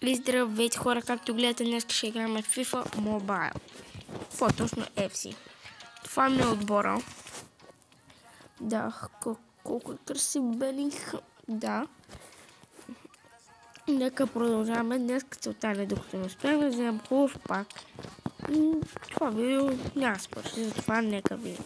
Здравейте хора, както гледате, днес ще играме FIFA Mobile. Това точно FC. Това ми е отбора. Да, колко е красив Белингхам. Да. Нека продължаваме. Днес целта е, докато не успеем да вземем хубав пак. Това видео няма свърши, затова нека ви.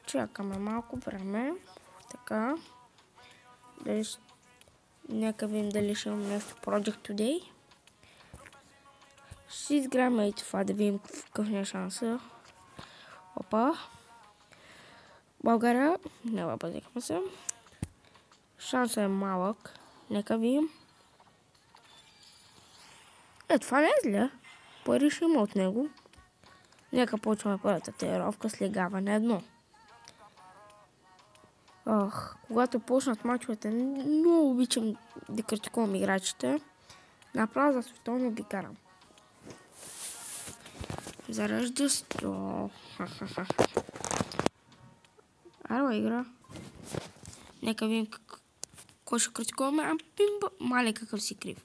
Чакаме малко време. Така. Нека видим дали ще имам нещо Project Today. Ще изграме и това, да видим какъв не е шанса. Опа. България. Не въпазихме се. Шансът е малък. Нека видим. Това не е зле. Пари ще има от него. Нека почваме първата тренировка с легаване 1. Когато почнат мачовете, много обичам да критикувам играчите. Направо за световно ги карам. Зарежда 100. Арва игра. Нека видим кой ще критикуваме. Пимба. Мале какъв си крив.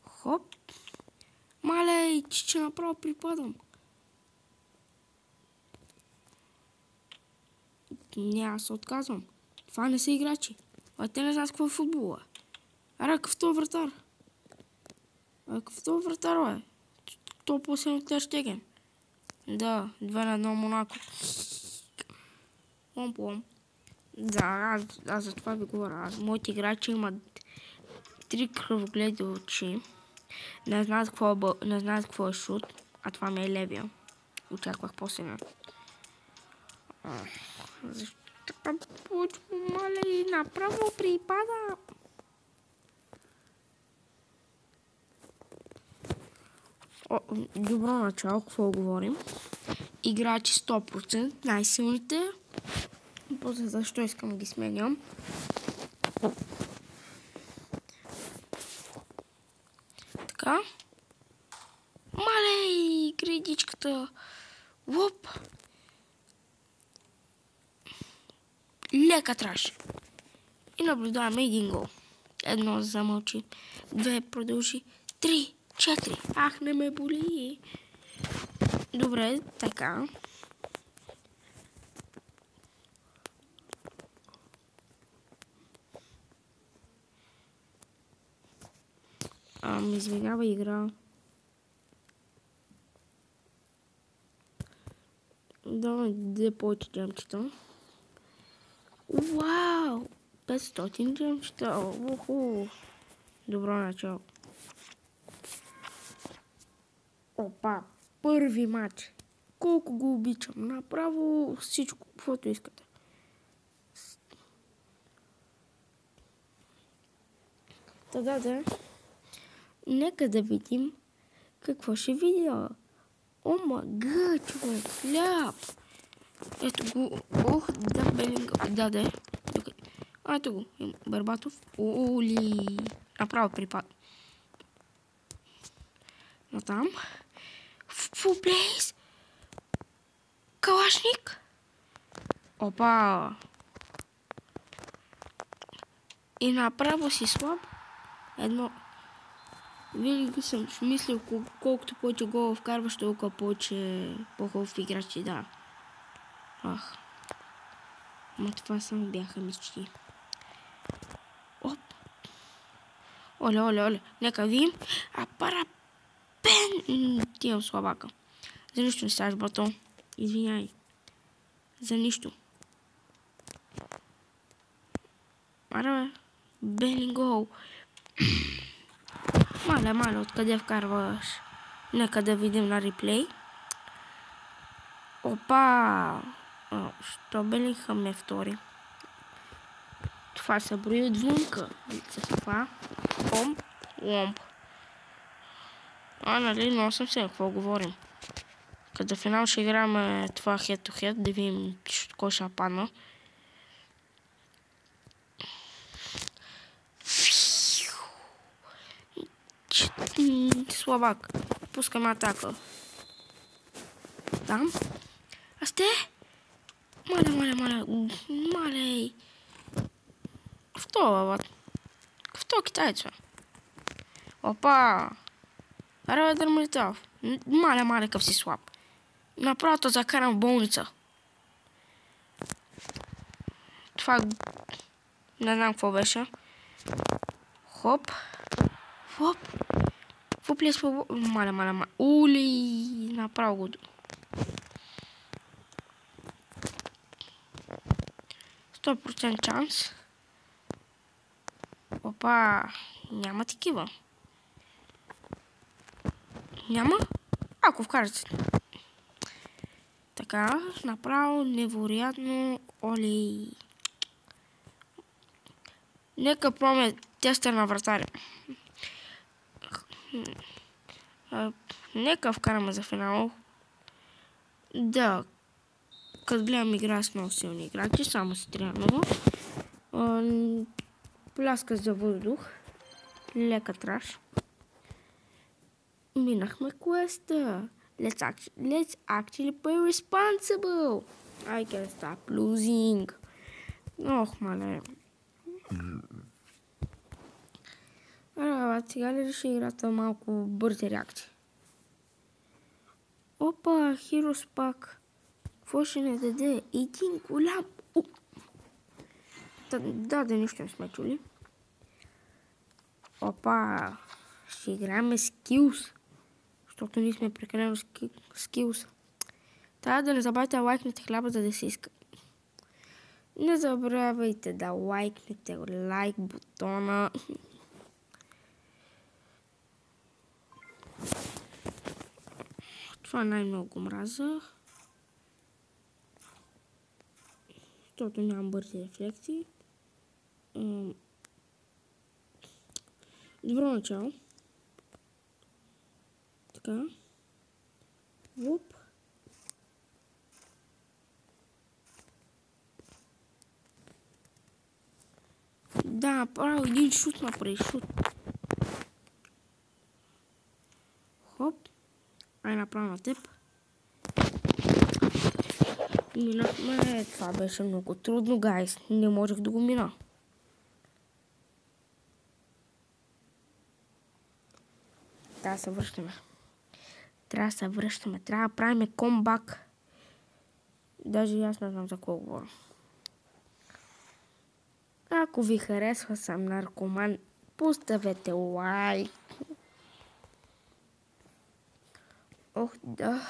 Хоп. Мале, че направо припадам. Не, аз се отказвам. Това не са играчи. Те не знаят какво е футбола. Какъв това вратар? Какъв това вратар, бе? То по-силно Тер Штеген. Да, 2-1 Монако. Лом. Да, аз за това ви говоря. Моите играчи имат 3 кръвогледи очи. Не знаят какво е шут, а това ми е левия. Очаквах по-силен. Защо така почвам, мале, и направо припада? Добро начало, какво говорим? Играчи 100%, най-силните. После защо искам да ги сменям. Така. Мале, гредичката. Лоп. Лека траш. И наблюдаваме един гол. 1 замълчи. 2 продължи. 3, 4. Не ме боли. Добре, така. Извинява игра. Да, повече джемчета. Вау! 500 джемчета. Уху! Добро начало. Опа! Първи матч. Колко го обичам. Направо всичко, каквото искате. Да. Нека да видим какво ще видя. Омага, човек, хляб. Ето го. Да, Белингхам. Да. Ето го. Барбатов. Оли. Направо припад. Натам. Фублейс. Калашник. Опа. И направо си слаб. Винаги съм мислил, колкото повече гола вкарваш, толкова по-хубав играч, да. Но това само бяха мечти. Оп. Оле. Нека видим. Парапен. Ти е слабака. За нищо не ставаш, брато. Извиняй. За нищо. Белингол. Мале, откъде вкарваш? Нека да видим на реплей. Опа! Що Белингхам е втори? Това се брои отвънка. С това. Ломп. Нали, но съм се, какво говорим? Като финал ще играме това head-to-head, да видим кой ще падна. Слабак. Пускаме атака. Там. Мале. Кто, бе? Кто китайца? Опа! Аре, Дърмалитов. Мале, къв си слаб. Направо те закарам в болница. Това... Не знам какво беше. Хоп. Хоп. Хоп ли е свободно? Мале. Ули! Направо го... 100% шанс. Опа! Няма такива. Няма? Ако вкарате. Така, направо невероятно. Оли. Нека пробваме тестър на вратаря. Нека вкараме за финал. Да. Като гледам игра с много силни играчи, само си трябва много. Пляска за въздух. Лека траш. Минахме квеста. Let's actually play responsible. I can stop losing. Ох, мале. Сега ли реши играта малко бързи реакции? Опа, Хирос пак. Какво ще не даде? Един голям... Да, нищо не сме чули. Опа, ще играем скилс. Защото ние сме прекалено скилс. Трябва да не забравяйте да лайкнете хляба, за да се иска. Не забравяйте да лайкнете лайк бутона. Това най-много мраза. Защото нямам бързи рефлекции. Добро начало. Така. Вуп. Да, направо един шут направи. Шут. Хоп. Ай, направо на теб. Минахме. Това беше много трудно, гайс. Не можех да го мина. Трябва да се връщаме. Трябва да правим комбак. Даже аз не знам за какво говоря. Ако ви харесва, съм наркоман, поставете лайк. Ох, да.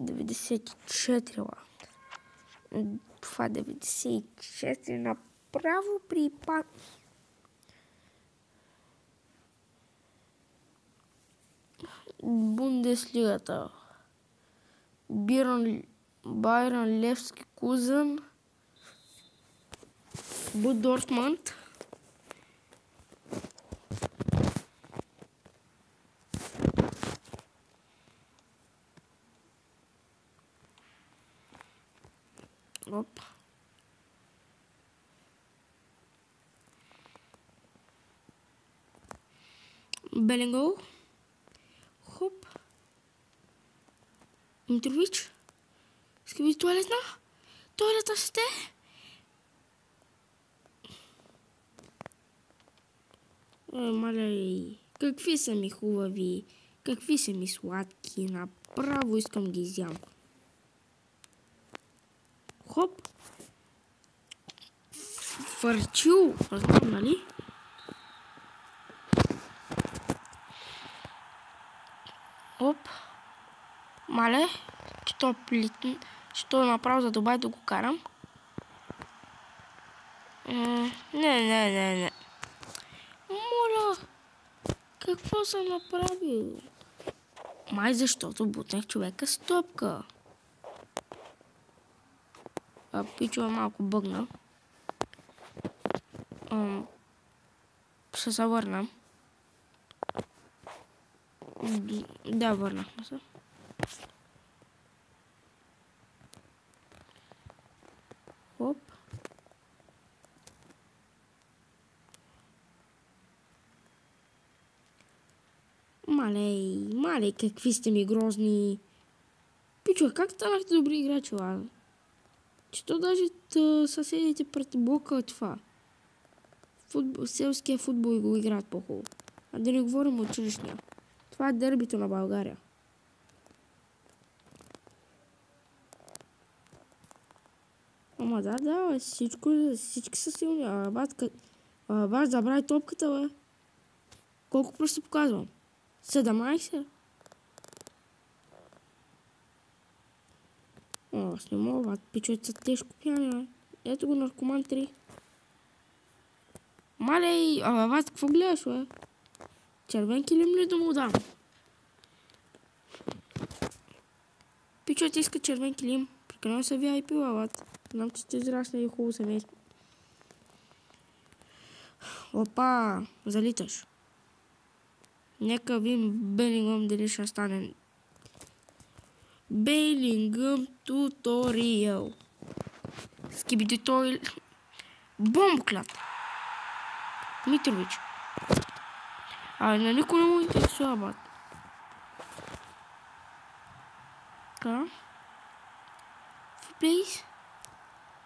94 лайк. Това 94 направо припад. Бундеслигата. Байрон Левски Кузен. Дортмунд. Оп. Белингол. Хоп. Митрович. Скъби туалетна. Туалета сте. Мале, какви са ми хубави, какви са ми сладки, направо искам ги изям. Хоп. Фърчил, знам, нали? Оп. Мале, що направо за Дубай да го карам? Не. Моля, какво съм направил? Май защото бутнах човека с топка. Пичо е малко бъгна. Ще се върнем. Да, върнахме се. Хоп. Малей, какви сте ми грозни. Пичо, как станахте добри играчи, ладно? че то даже съседите пред блока това. Селския футбол го играят по-хубаво. А да не говорим училищния. Това е дербито на България. Ама да, всички са силни. Бат, забрави топката, бе. Колко просто показвам? 17? Аз не мога, бат. Пичовете са тежко пияни, бе. Ето го наркоман 3. Малей, бат, какво гледаш, бе? Червен килим ли да му дам? Пичовете иска червен килим. Прекалено са VIP, бат. Знам, че сте израснали хубаво семейство. Опа, залиташ. Нека видим Белингъм дали ще стане. Белингъм туториал. Скибиди той. Бомбоклят. Митрович. На никой не му интересува, бат. Така. Фиплейс.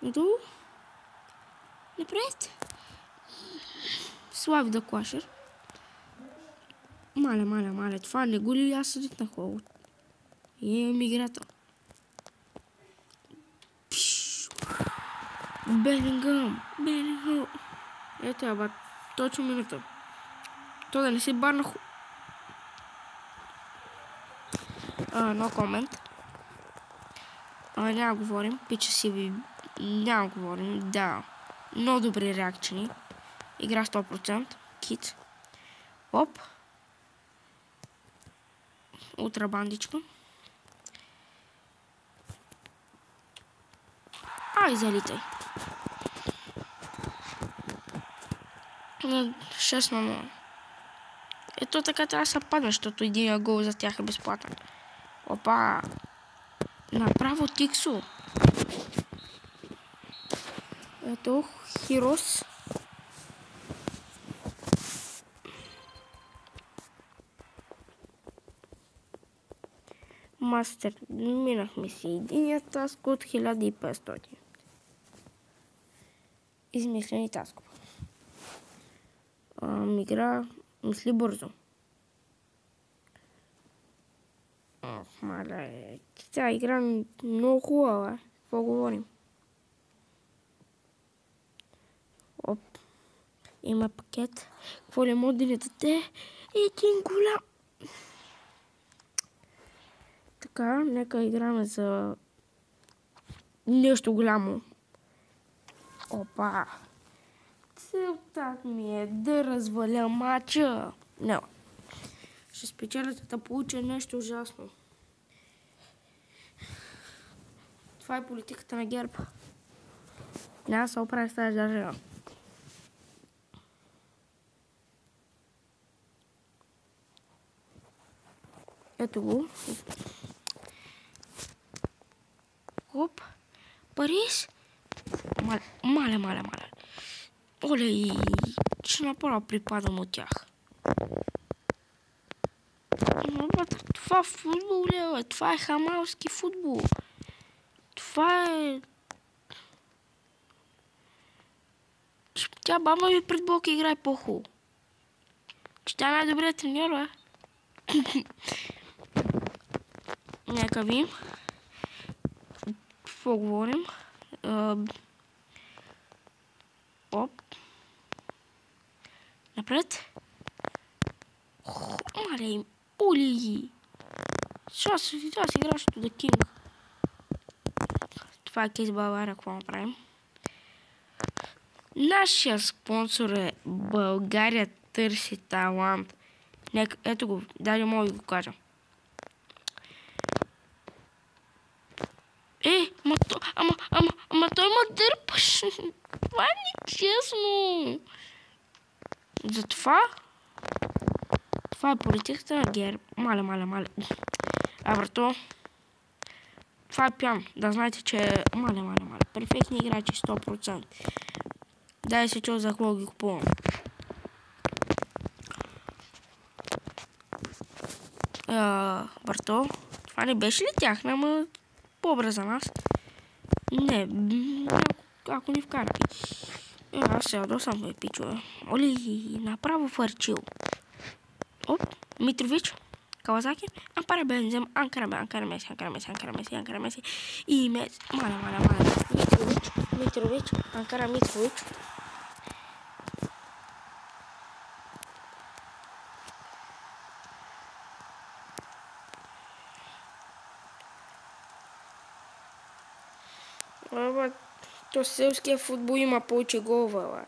Надолу. Напред. Слави да клашер. Маля. Това не го ли аз съдит на хубаво? Имам играта. Белингъм. Ето я, бат. Точно минута. То да не си барна no comment. Няма говорим. Пича си ви. Няма говорим. Да. Много добри реакции. Игра 100%. Кит. Оп. Утра бандичка. Залитай. 6-0. Ето така трябва да се падне, защото един гол за тях е безплатен. Опа! Направо Тиксо. Ето, Хирос. Мастер. Минахме си единия таск от 1500. Измислени таскове. Игра мисли бързо. Мале, тя игра много хубава. Какво говорим? Оп. Има пакет. Какво ли може да ни даде? Един голям. Така, нека играме за нещо голямо. Опа. Целта ми е да разваля мача. Не. Ще спечеля да получа нещо ужасно. Това е политиката на ГЕРБ. Няма да се оправя с тази държава. Ето го. Оп. Париж. Маля. Оле, че направо припадам от тях. Това футбол ли е? Това е хамалски футбол. Това е... Тя баба ми пред блока играе по-хубаво. Че тя най-добрият треньор, бе. Нека видим. Какво говорим? Оп. Напред. Мале, ули. Сега си играш to the king. Това е Кейс България, какво направим? Нашия спонсор е България търси талант. Ето го, дали мога да го кажа. Ама той ма дърпаш. Това е нечестно. Затова това е политиката на ГЕРБ. Маля. Брато, това е пян. Да знаете, че маля. Перфектни играчи 100%. Дай се чул за какво ги купувам. Брато, това не беше ли тяхна, ама по-добре за нас. Не, ако ни вкара. Аз се ядосам, бе, пичове. Оли, направо фърчил. Оп, Митрович, Кавазаки, Ампара Бензем, Анкара Меси. И Меси, маля. Митрович, Анкара Митрович. То селския футбол има повече голове.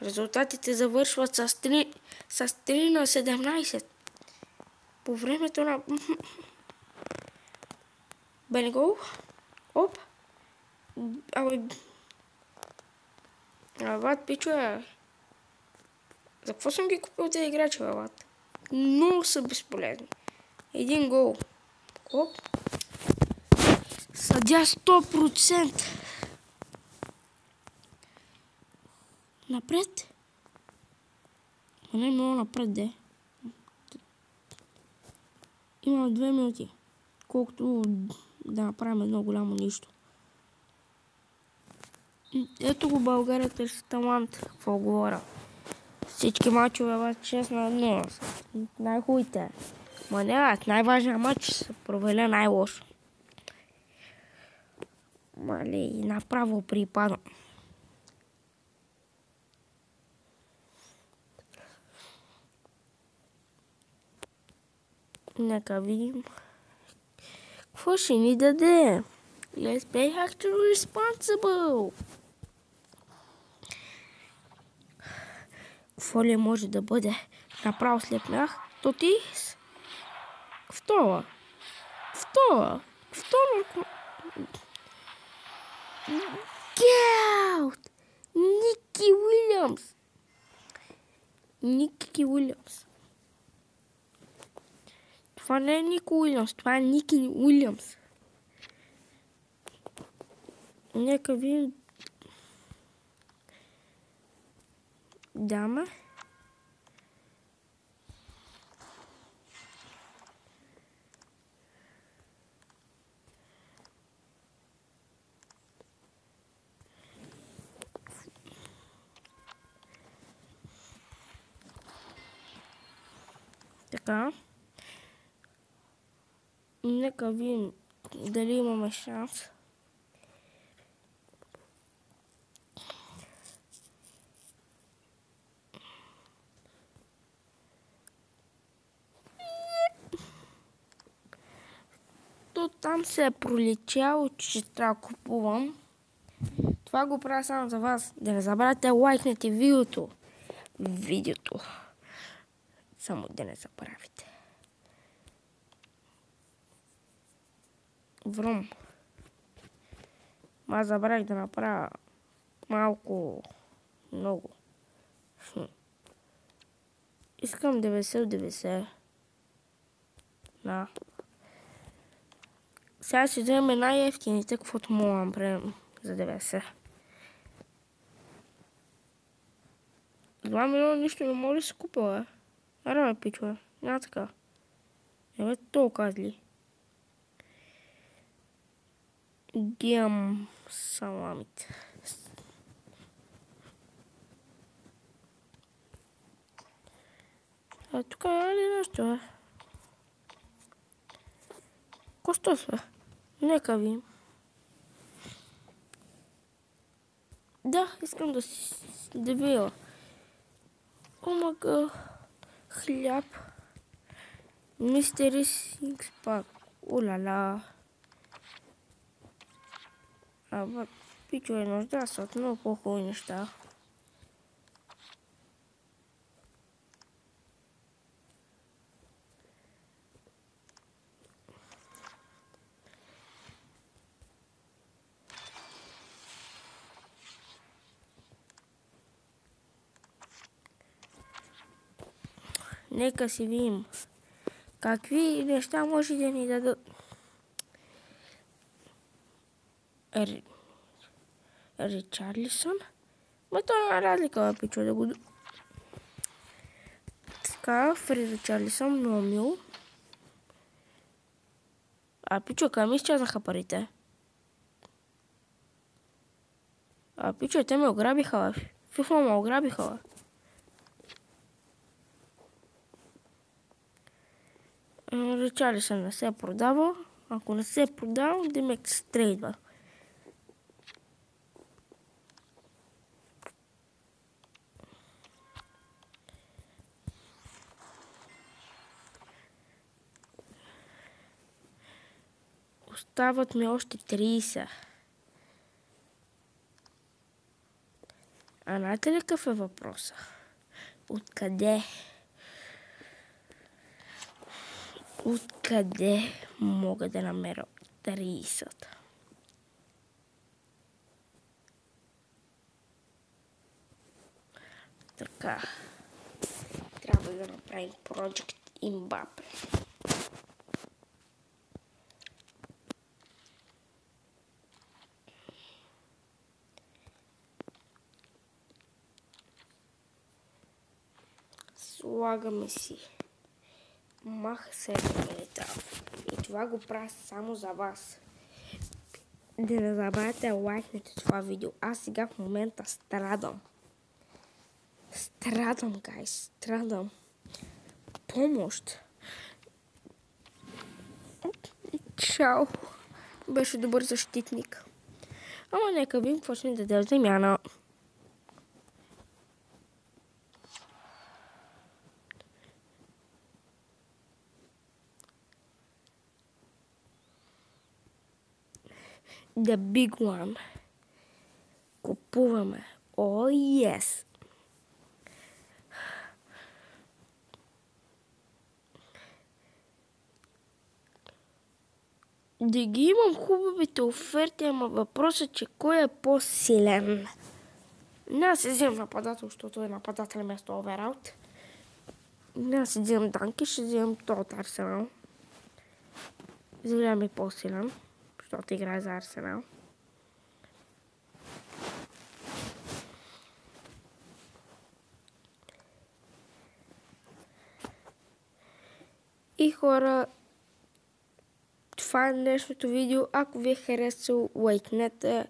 Резултатите завършват с 3 на 17. По времето на Бенегол. Оп. Абат, пичове. За какво съм ги купил тези играчи, абат? Много са безполезни. 1 гол. Оп. Съдя 100%. Напред. Не много напред, де. Имам 2 минути. Колкото да направим едно голямо нищо. Ето го България търси талант. Какво говоря? Всички мачове 6 на 1. Най-хубавите. Ма не, най-важният матч се провеля най-лошо. Мали, направо припадам. Нека видим. Какво ще ни даде? Let's play Actually Responsible. Какво ли може да бъде? Направо слепнах. Тотис. Втора. Геут. Ники Уилямс. Това не е Нико Уилямс, това е Ники Уилямс. Нека видим. Дама. Така. Нека видим дали имаме шанс. То там се е проличало, че трябва да купувам. Това го правя само за вас. Да не забравяйте лайкнете видеото. Само да не забравяйте. Врум. Аз забравих да направя много. Искам 90 от 90. Да. Сега ще вземем най-ефтините, каквото мога да направим за 90. 2 милиона нищо не може да се купа, бе. Аре, бе, пичове. Няма така. Не бе, толкова казли. Гиам саламите. А тук е ли нещо, бе? Кощо сме? Нека видим. Да, искам да видя. Омага. Хляб. Мистери Сикс пак. Улала. Абе, пичове, нужда са от много по-хубави неща. Нека си видим какви неща може да ни дадат. Ричарлисън? Ма това има разлика, бе, пичо, да го... Така, Фри Ричарлисън, много мил. А, пичо, къде ми изчезнаха парите? Пичо, те ме ограбиха, бе. FIFA ме ограбиха, бе. Ричарлисън не се продава. Ако не се продава, Димек се трейдва. Остават ми още 30. А знаете ли какъв е въпроса? Откъде? Откъде мога да намеря 30? Така. Трябва да направим Project Mbappe. Слагаме си. Маха се метал. И това го правя само за вас. Да не забравяйте да лайкнете това видео. Аз сега в момента страдам. Страдам, гайс. Страдам. Помощ. Чао. Беше добър защитник. Ама нека видим какво ще ни даде замяна. The big one. Купуваме. О, yes. Да ги имам хубавите оферти, ама въпросът, че кой е по-силен. Не, си взимам нападател, защото е нападател вместо овераут. Не, си взимам Данки, ще взимам то от Арсенал. Взимам и по-силен, защото играе за Арсенал. И хора, това е днешното видео. Ако ви е харесало, лайкнете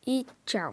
и чао!